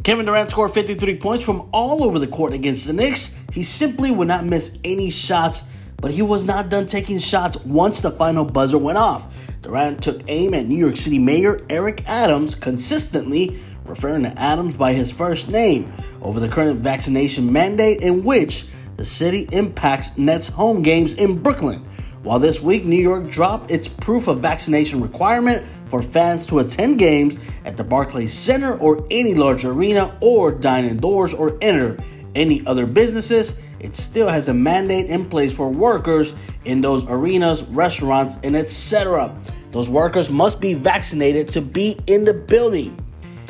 Kevin Durant scored 53 points from all over the court against the Knicks. He simply would not miss any shots, but he was not done taking shots once the final buzzer went off. Durant took aim at New York City Mayor Eric Adams, consistently referring to Adams by his first name, over the current vaccination mandate in which the city impacts Nets home games in Brooklyn. While this week, New York dropped its proof of vaccination requirement for fans to attend games at the Barclays Center or any large arena or dine indoors or enter any other businesses, it still has a mandate in place for workers in those arenas, restaurants, and etc. Those workers must be vaccinated to be in the building.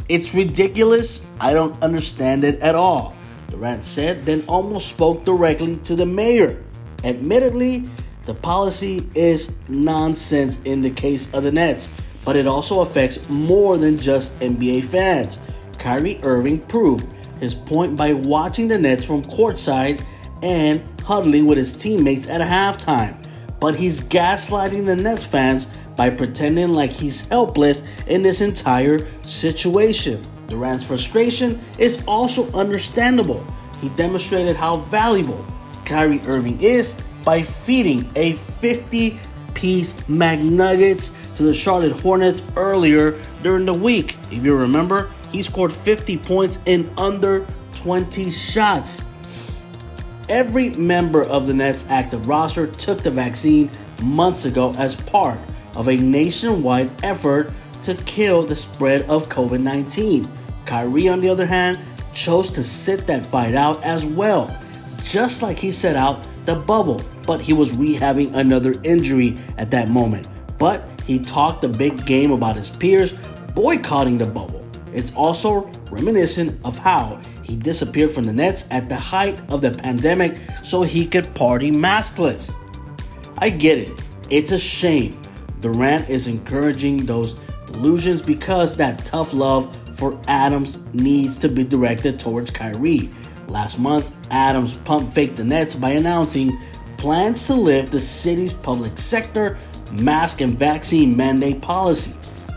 It's ridiculous. I don't understand it at all, Durant said, then almost spoke directly to the mayor. Admittedly, the policy is nonsense in the case of the Nets, but it also affects more than just NBA fans. Kyrie Irving proved his point by watching the Nets from courtside and huddling with his teammates at halftime. But he's gaslighting the Nets fans by pretending like he's helpless in this entire situation. Durant's frustration is also understandable. He demonstrated how valuable Kyrie Irving is by feeding a 50-piece McNuggets to the Charlotte Hornets earlier during the week. If you remember, he scored 50 points in under 20 shots. Every member of the Nets' active roster took the vaccine months ago as part of a nationwide effort to kill the spread of COVID-19. Kyrie, on the other hand, chose to sit that fight out as well, just like he set out the bubble, but he was rehabbing another injury at that moment. But he talked a big game about his peers boycotting the bubble. It's also reminiscent of how he disappeared from the Nets at the height of the pandemic so he could party maskless. I get it. It's a shame Durant is encouraging those delusions because that tough love for Adams needs to be directed towards Kyrie. Last month, Adams pump faked the Nets by announcing plans to lift the city's public sector mask and vaccine mandate policy.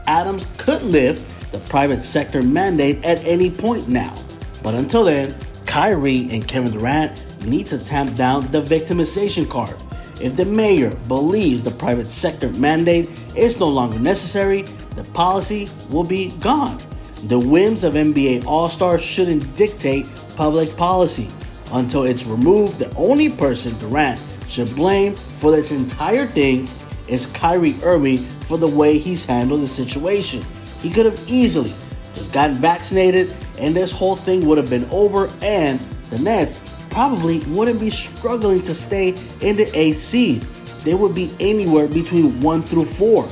Adams could lift the private sector mandate at any point now. But until then, Kyrie and Kevin Durant need to tamp down the victimization card. If the mayor believes the private sector mandate is no longer necessary, the policy will be gone. The whims of NBA All-Stars shouldn't dictate public policy. Until it's removed, the only person Durant should blame for this entire thing is Kyrie Irving for the way he's handled the situation. He could have easily just gotten vaccinated and this whole thing would have been over and the Nets probably wouldn't be struggling to stay in the 8th seed. They would be anywhere between 1 through 4.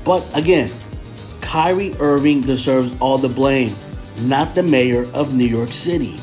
But again, Kyrie Irving deserves all the blame, not the mayor of New York City.